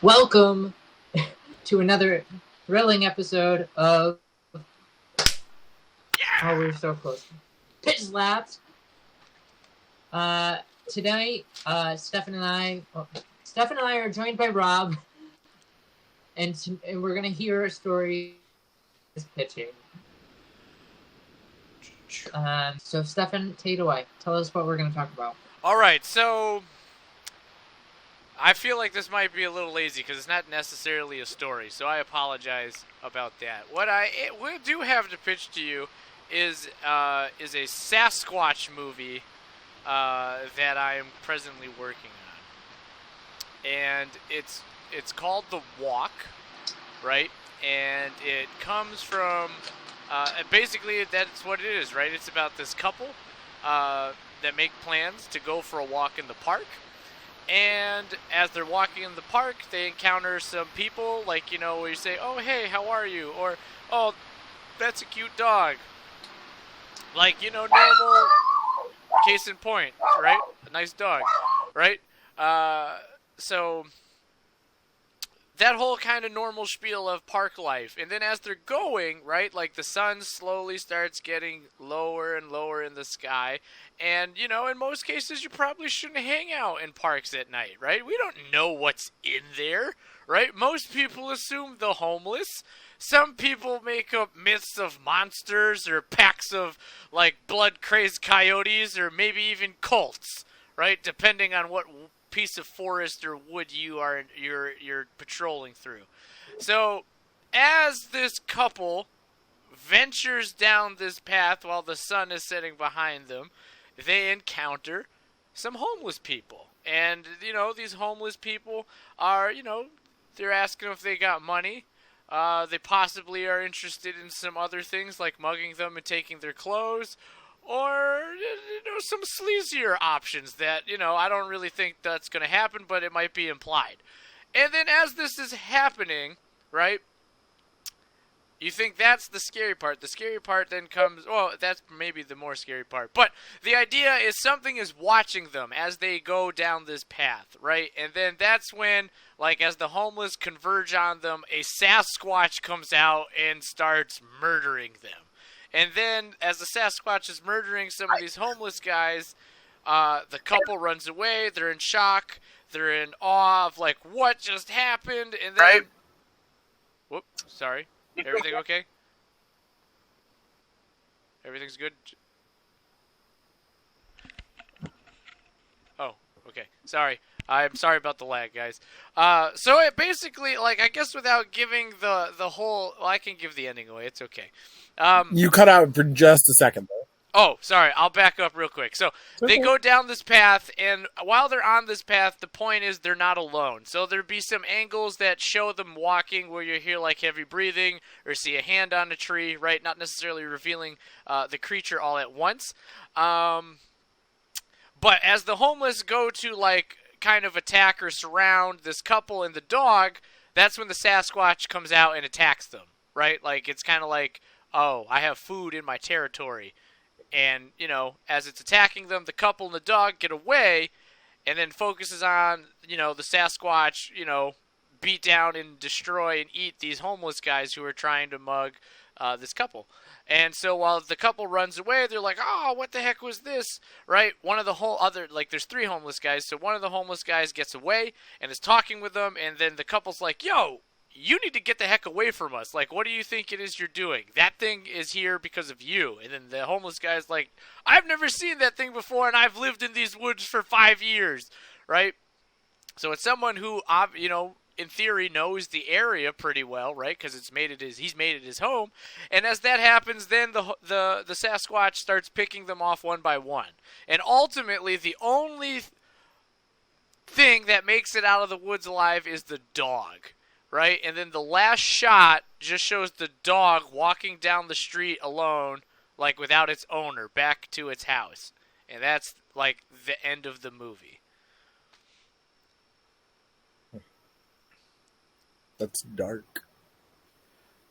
Welcome to another thrilling episode of Oh, we're so close. Pitch Slaps. Tonight, Stefen and I are joined by Rob, and we're gonna hear a story pitching. So Stefen, take it away. Tell us what we're gonna talk about. All right, so I feel like this might be a little lazy because it's not necessarily a story, so I apologize about that. What we do have to pitch to you is a Sasquatch movie that I am presently working on, and it's called The Walk, right? And it comes from basically that's what it is, right? It's about this couple that make plans to go for a walk in the park. And as they're walking in the park, they encounter some people, like, where you say, oh, hey, how are you? Or, oh, that's a cute dog. Like, normal case in point, right? A nice dog, right? So that whole kind of normal spiel of park life. And then as they're going, right, like the sun slowly starts getting lower and lower in the sky. And, in most cases, you probably shouldn't hang out in parks at night, right? We don't know what's in there, right? Most people assume the homeless. Some people make up myths of monsters or packs of, like, blood-crazed coyotes or maybe even cults, right? Depending on what piece of forest or wood you're patrolling through. So, as this couple ventures down this path while the sun is setting behind them, they encounter some homeless people. And, these homeless people are, they're asking if they got money. They possibly are interested in some other things like mugging them and taking their clothes. Or, some sleazier options that, I don't really think that's going to happen, but it might be implied. And then as this is happening, right, you think that's the scary part. The scary part then comes, well, that's maybe the more scary part. But the idea is something is watching them as they go down this path, right? And then that's when, like, as the homeless converge on them, a Sasquatch comes out and starts murdering them. And then, as the Sasquatch is murdering some of these homeless guys, the couple runs away. They're in shock. They're in awe of, like, what just happened? And then... Right. Whoop, sorry. Everything okay? Everything's good? Oh, okay. Sorry. I'm sorry about the lag, guys. So it basically, like, I guess without giving the whole... Well, I can give the ending away. It's okay. You cut out for just a second, though. Oh, sorry. I'll back up real quick. So they go down this path, and while they're on this path, the point is they're not alone. So there'd be some angles that show them walking where you hear, like, heavy breathing or see a hand on a tree, right? Not necessarily revealing the creature all at once. But as the homeless go to, like, kind of attack or surround this couple and the dog, that's when the Sasquatch comes out and attacks them, right? Like, it's kind of like, oh, I have food in my territory. And, as it's attacking them, the couple and the dog get away and then focuses on, the Sasquatch, beat down and destroy and eat these homeless guys who are trying to mug this couple. And so while the couple runs away, they're like, oh, what the heck was this, right? One of the there's three homeless guys, so one of the homeless guys gets away and is talking with them, and then the couple's like, yo, you need to get the heck away from us. Like, what do you think it is you're doing? That thing is here because of you. And then the homeless guy's like, I've never seen that thing before, and I've lived in these woods for 5 years, right? So it's someone who, in theory, knows the area pretty well, right? Because he's made it his home. And as that happens, then the Sasquatch starts picking them off one by one. And ultimately, the only thing that makes it out of the woods alive is the dog. Right? And then the last shot just shows the dog walking down the street alone, like without its owner, back to its house. And that's, like, the end of the movie. That's dark.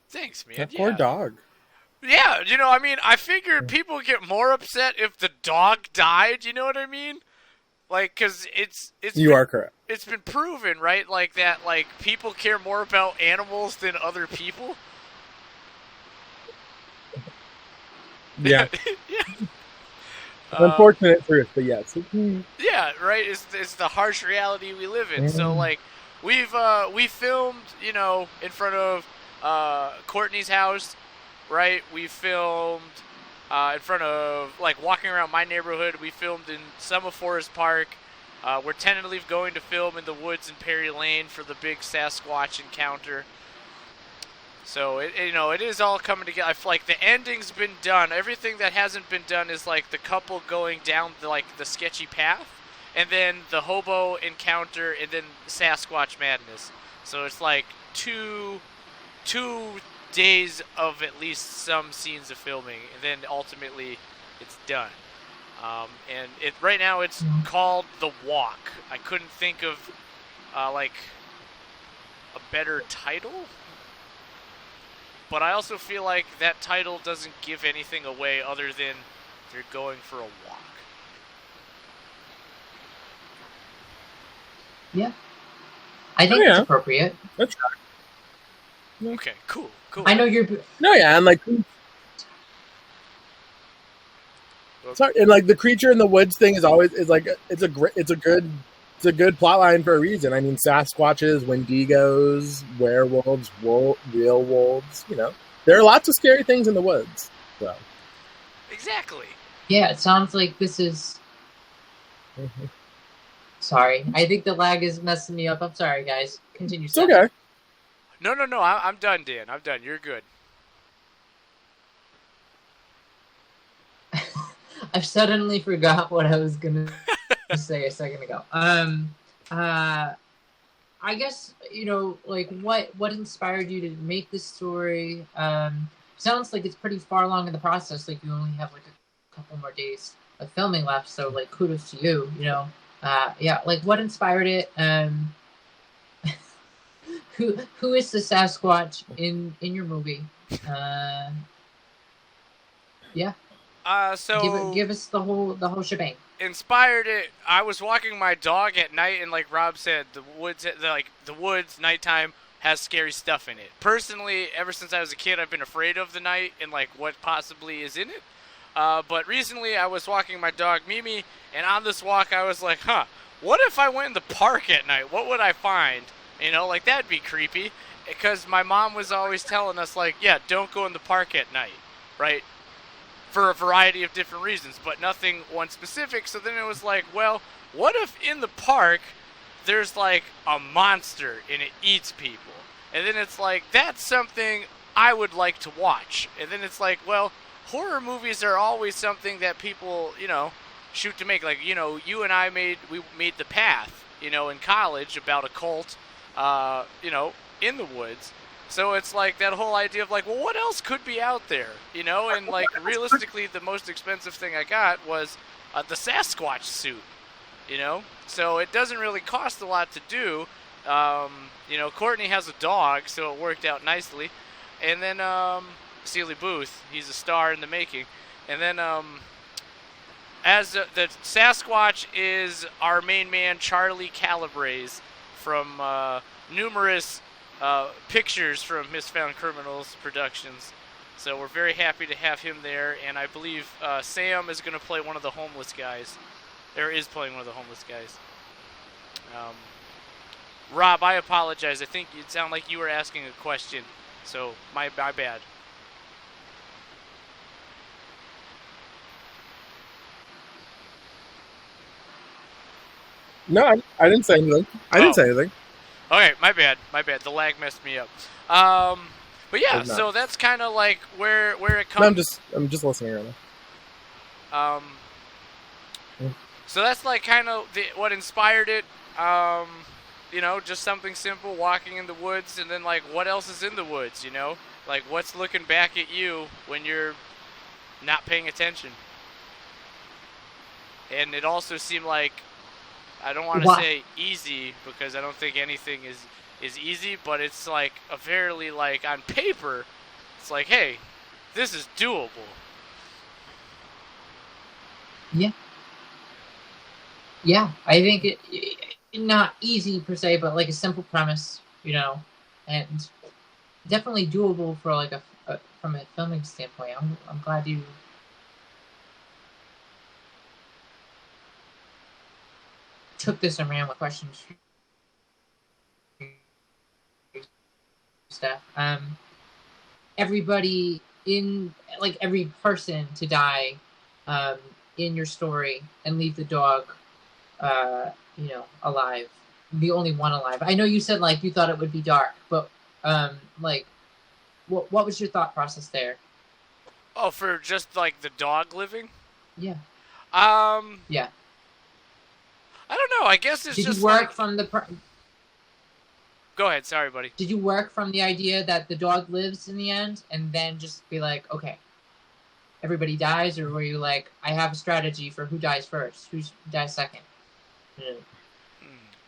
Thanks, man. That poor dog. Yeah, I figured people get more upset if the dog died, you know what I mean? Like, cause You are correct. It's been proven, right? Like that, like people care more about animals than other people. Yeah. Yeah. Unfortunate truth, but yes. Yeah, right. It's the harsh reality we live in. So like, we filmed, you know, in front of Courtney's house, right? We filmed in front of, like, walking around my neighborhood. We filmed in Summer Forest Park. We're tentatively going to film in the woods in Perry Lane for the big Sasquatch encounter. So it is all coming together. I feel like the ending's been done. Everything that hasn't been done is like the couple going down the sketchy path, and then the hobo encounter, and then Sasquatch madness. So it's like two days of at least some scenes of filming, and then ultimately it's done. And right now it's called The Walk. I couldn't think of like a better title. But I also feel like that title doesn't give anything away other than they're going for a walk. Yeah. I think it's appropriate. That's right. Okay, cool. I know you're... No, yeah, and like... Sorry, and like the creature in the woods thing is a good plot line for a reason. I mean, Sasquatches, Wendigos, werewolves, real wolves. You know, there are lots of scary things in the woods. So. Exactly. Yeah, it sounds like this is. Sorry, I think the lag is messing me up. I'm sorry, guys. Continue. It's okay. No. I'm done, Dan. I'm done. You're good. I suddenly forgot what I was gonna say a second ago. I guess, you know, like what inspired you to make this story? Sounds like it's pretty far along in the process. Like you only have like a couple more days of filming left. So like kudos to you. You know, yeah. Like what inspired it? Who is the Sasquatch in your movie? Yeah. So give us the whole shebang. Inspired it. I was walking my dog at night, and like Rob said, the woods nighttime has scary stuff in it. Personally, ever since I was a kid, I've been afraid of the night and like what possibly is in it. But recently, I was walking my dog Mimi, and on this walk, I was like, what if I went in the park at night? What would I find? You know, like that'd be creepy. Because my mom was always telling us, like, yeah, don't go in the park at night, right? For a variety of different reasons, but nothing one specific. So then it was like, well, what if in the park there's like a monster and it eats people? And then it's like, that's something I would like to watch. And then it's like, well, horror movies are always something that people, you know, shoot to make. Like, you know, you and I made The Path, you know, in college about a cult, you know, in the woods. So it's like that whole idea of like, well, what else could be out there, you know? And like realistically, the most expensive thing I got was the Sasquatch suit, you know? So it doesn't really cost a lot to do. You know, Courtney has a dog, so it worked out nicely. And then Sealy Booth, he's a star in the making. And then as the Sasquatch is our main man, Charlie Calabrese, from numerous pictures from Misfound Criminals Productions. So we're very happy to have him there, and I believe Sam is going to play one of the homeless guys. Or is playing one of the homeless guys. Rob, I apologize. I think it sounded like you were asking a question, so my bad. No, I didn't say anything. I didn't say anything. Okay, my bad. The lag messed me up. But yeah, so that's kind of like where it comes. No, I'm just listening right now. So that's like kind of what inspired it. You know, just something simple, walking in the woods, and then like what else is in the woods? You know, like what's looking back at you when you're not paying attention. And it also seemed like, I don't want to say easy, because I don't think anything is easy, but it's like a fairly, like, on paper, it's like, hey, this is doable. Yeah. Yeah, I think not easy per se, but like a simple premise, you know, and definitely doable for like from a filming standpoint. I'm glad you took this and ran with questions, Steph. Everybody in like every person to die in your story and leave the dog alive, the only one alive. I know you said like you thought it would be dark, but like what was your thought process there? Oh, for just like the dog living? Yeah. Yeah. I don't know. I guess it's Did just you work like... from the Go ahead. Sorry, buddy. Did you work from the idea that the dog lives in the end and then just be like, okay, everybody dies, or were you like, I have a strategy for who dies first, who dies second?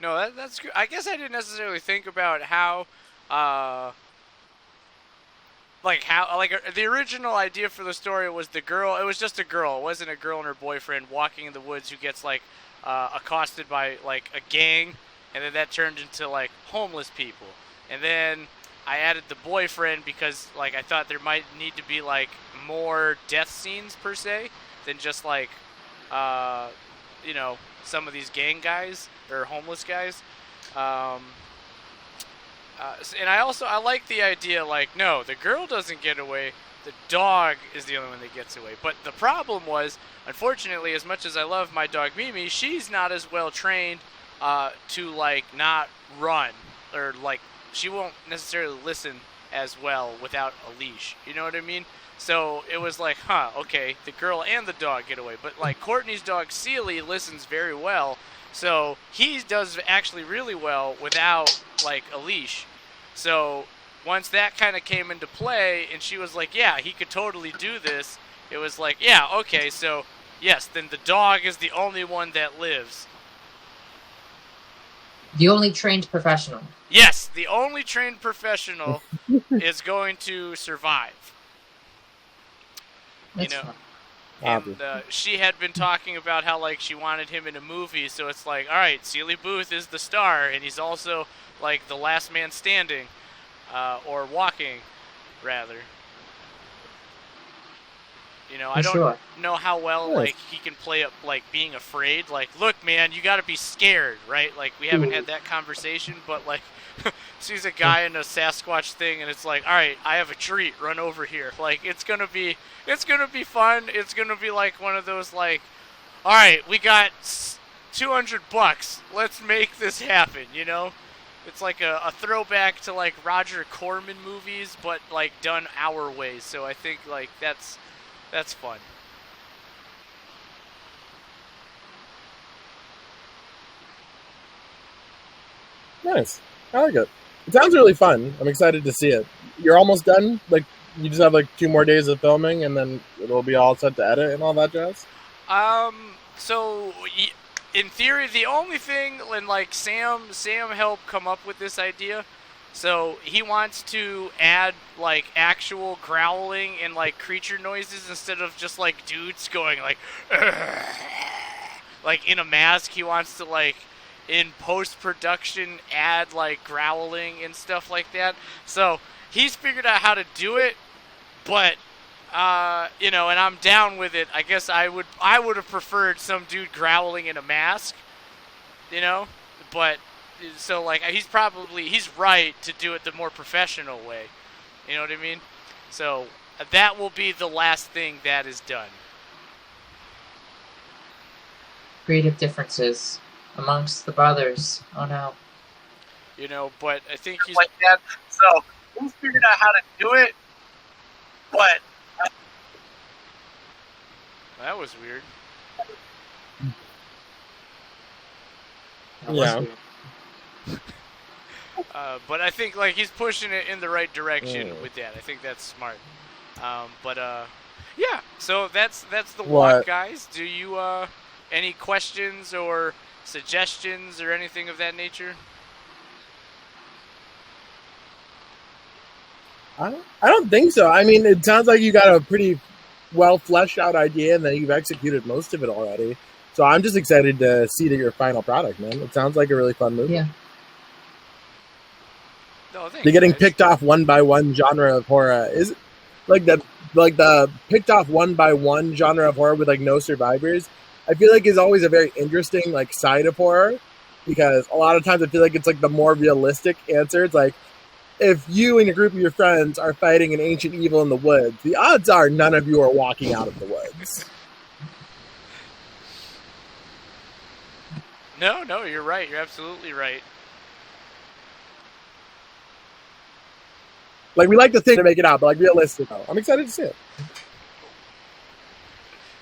No, that's good. I guess I didn't necessarily think about how, the original idea for the story was the girl. It was just a girl. It wasn't a girl and her boyfriend walking in the woods who gets like accosted by like a gang, and then that turned into like homeless people. And then I added the boyfriend because like I thought there might need to be like more death scenes per se than just like some of these gang guys or homeless guys. And I like the idea like, no, the girl doesn't get away, the dog is the only one that gets away. But the problem was, unfortunately, as much as I love my dog Mimi, she's not as well trained to like not run, or like she won't necessarily listen as well without a leash. You know what I mean? So it was like, okay, the girl and the dog get away. But like Courtney's dog Sealy listens very well, so he does actually really well without like a leash. So once that kind of came into play and she was like, yeah, he could totally do this, it was like, yeah, okay, so yes, then the dog is the only one that lives. The only trained professional. Yes, the only trained professional is going to survive. That's fun. And she had been talking about how like she wanted him in a movie, so it's like, all right, Sealy Booth is the star, and he's also like the last man standing, or walking, rather. I don't know how well like he can play up like being afraid. Like, look, man, you got to be scared, right? Like we haven't had that conversation, but like sees a guy in a Sasquatch thing, and it's like, all right, I have a treat, run over here. Like it's gonna be fun. It's gonna be like one of those like, all right, we got $200, let's make this happen. It's like a throwback to like Roger Corman movies, but like done our way. So I think like that's fun. Nice. I like it. It sounds really fun. I'm excited to see it. You're almost done? Like, you just have like 2 more days of filming and then it'll be all set to edit and all that jazz? So in theory, the only thing when like Sam helped come up with this idea. So he wants to add like actual growling and like creature noises instead of just like dudes going like like in a mask. He wants to like in post-production add like growling and stuff like that. So he's figured out how to do it, but and I'm down with it. I guess I would have preferred some dude growling in a mask, but so like he's right to do it the more professional way. You know what I mean? So that will be the last thing that is done. Creative differences amongst the brothers. Oh no. But I think he's like that. So he's figured out how to do it, but that was weird. Yeah. But I think like he's pushing it in the right direction with that. I think that's smart. Yeah. So that's the walk, guys. Do you any questions or suggestions or anything of that nature? I don't think so. I mean, it sounds like you got a pretty well fleshed out idea and that you've executed most of it already. So So I'm just excited to see your final product, man. It sounds like a really fun movie. Yeah. No, thanks, They're getting guys. picked off one by one genre of horror. Is like the picked off one by one genre of horror with like no survivors. I feel like is always a very interesting like side of horror, because a lot of times I feel like it's like the more realistic answer. It's like, if you and a group of your friends are fighting an ancient evil in the woods, the odds are none of you are walking out of the woods. No, you're right. You're absolutely right. Like, we like to think to make it out, but like realistic though. I'm excited to see it.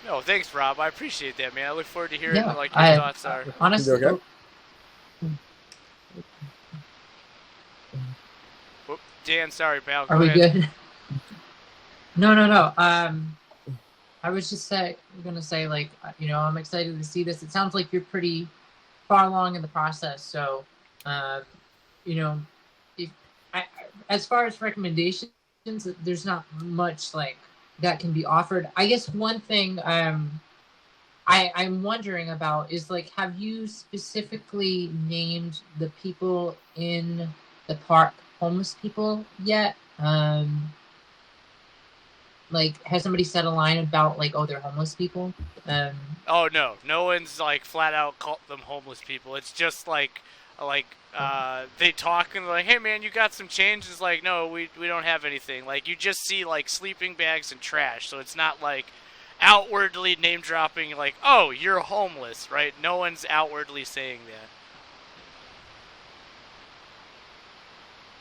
No, thanks, Rob. I appreciate that, man. I look forward to hearing Yeah, like your thoughts are. Honestly, You okay? Whoop, Dan, sorry, pal. are Go we ahead. good? No. I was just gonna say, like, I'm excited to see this. It sounds like you're pretty far along in the process. So, if as far as recommendations, there's not much like that can be offered. I guess one thing I'm wondering about is, like, have you specifically named the people in the park homeless people yet? Like, has somebody said a line about, like, oh, they're homeless people? Oh no one's like flat out called them homeless people. It's just like they talk and they're like, hey man, you got some change? It's like, no, we don't have anything. Like, you just see like sleeping bags and trash, so it's not like outwardly name dropping like, oh, you're homeless, right? No one's outwardly saying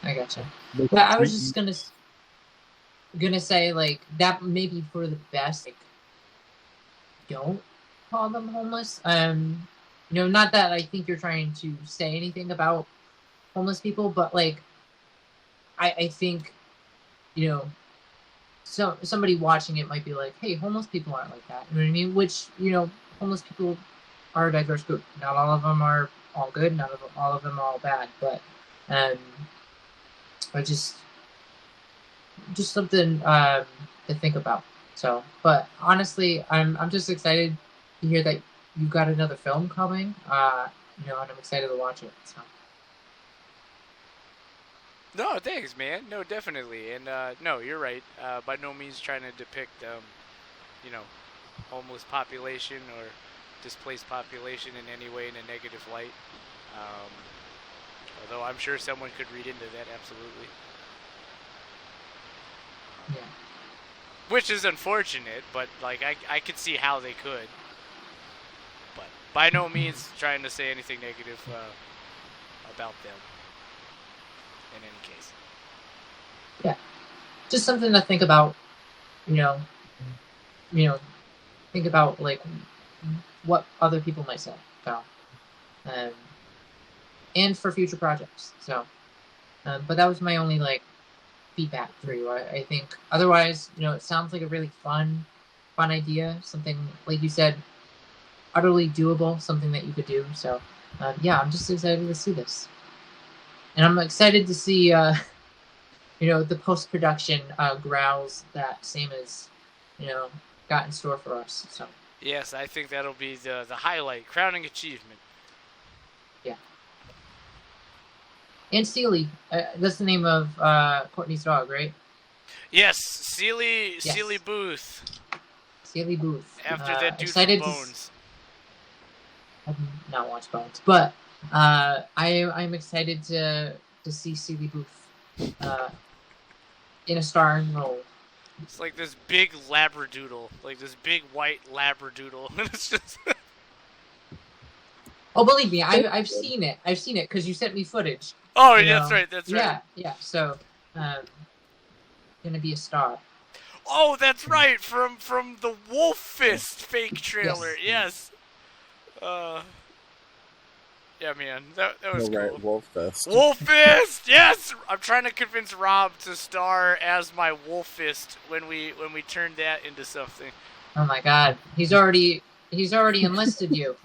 that. I gotcha. But I was just gonna say, like, that maybe for the best, like, don't call them homeless. Not that I think you're trying to say anything about homeless people, but like, I think, so somebody watching it might be like, hey, homeless people aren't like that. You know what I mean? Which, homeless people are a diverse group. Not all of them are all good. Not all of them are all bad. But I just something to think about. So, but honestly, I'm just excited to hear that you've got another film coming. And I'm excited to watch it. So. No, thanks, man. No, definitely. And no, you're right. By no means trying to depict, homeless population or displaced population in any way in a negative light. Although I'm sure someone could read into that, absolutely. Yeah. Which is unfortunate, but like I could see how they could. But by no means trying to say anything negative about them. In any case. Yeah. Just something to think about. Think about, like, what other people might say. So, and for future projects. So, but that was my only, like, feedback for you. I think otherwise, it sounds like a really fun idea. Something, like you said, utterly doable. Something that you could do. So, yeah, I'm just excited to see this, and I'm excited to see, the post-production growls that Sam has, got in store for us. So. Yes, I think that'll be the highlight, crowning achievement. Yeah. And Seely, that's the name of Courtney's dog, right? Yes, Seely Booth. Seely Booth. After that dude from Bones. I've not watched Bones, but I'm excited to see Seely Booth in a starring role. It's like this big labradoodle, like this big white labradoodle, and it's just. Oh, believe me, I've seen it. I've seen it because you sent me footage. Oh, that's right. That's right. Yeah. So, gonna be a star. Oh, that's right. From the Wolf Fist fake trailer. Yes. Yeah, man, that was cool. Right, Wolf Fist. Wolf Fist, yes. I'm trying to convince Rob to star as my Wolf Fist when we turn that into something. Oh my God, he's already enlisted you.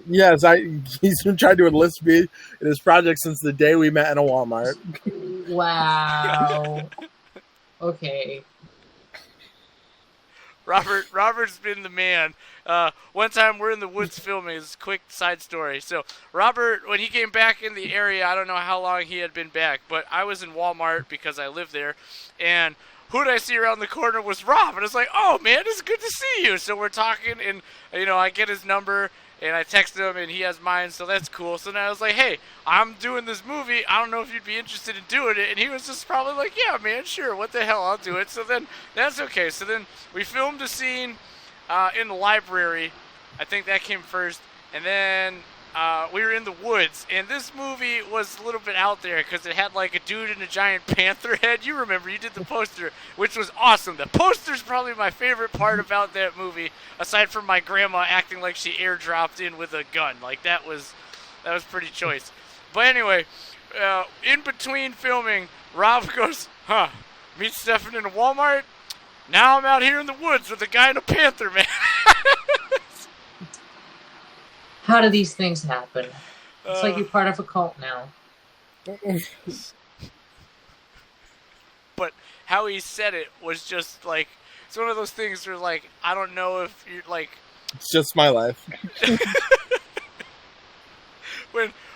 Yes, he's been trying to enlist me in his project since the day we met in a Walmart. Wow. Okay. Robert's been the man. One time we're in the woods filming. This is a quick side story. So Robert, when he came back in the area, I don't know how long he had been back, but I was in Walmart because I live there, and who did I see around the corner was Rob, and it's like, oh man, it's good to see you. So we're talking, and I get his number. And I text him, and he has mine, so that's cool. So then I was like, hey, I'm doing this movie. I don't know if you'd be interested in doing it. And he was just probably like, yeah, man, sure. What the hell? I'll do it. So then that's okay. So then we filmed a scene in the library. I think that came first. And then we were in the woods. And this movie was a little bit out there because it had like a dude in a giant panther head. You remember, you did the poster, which was awesome. The poster's probably my favorite part about that movie, aside from my grandma acting like she airdropped in with a gun. Like, that was pretty choice. But anyway, in between filming, Rob goes, meet Stefen in a Walmart? Now I'm out here in the woods with a guy in a panther, man. How do these things happen? It's like you're part of a cult now. But how he said it was just like, it's one of those things where, like, I don't know if you're like... It's just my life.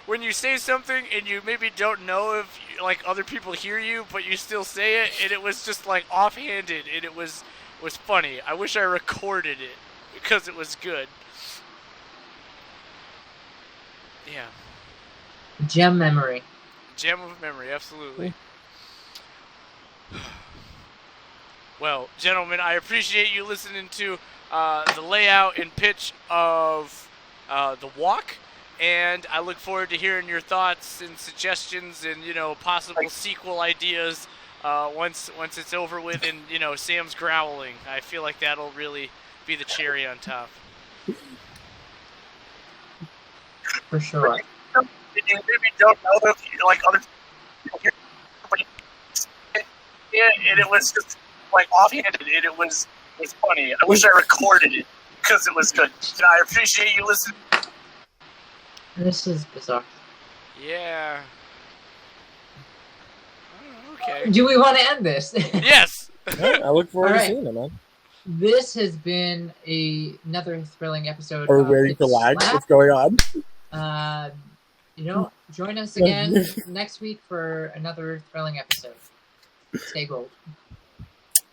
When you say something and you maybe don't know if, like, other people hear you, but you still say it, and it was just, like, offhanded, and it was funny. I wish I recorded it, because it was good. Yeah. Gem memory. Gem of memory, absolutely. Well, gentlemen, I appreciate you listening to the layout and pitch of The Walk, and I look forward to hearing your thoughts and suggestions and, possible sequel ideas once it's over with and, Sam's growling. I feel like that'll really be the cherry on top. For sure. You maybe don't know if you like other people here, but and it was just like offhanded, and it was funny. I wish I recorded it because it was good. And I appreciate you listening. This is bizarre. Yeah. Oh, okay. Do we want to end this? Yes. Yeah, I look forward All to right. seeing it, man. This has been another thrilling episode. Are we of waiting Pitch for lag? Slap. What's going on? Join us again next week for another thrilling episode. Stay gold.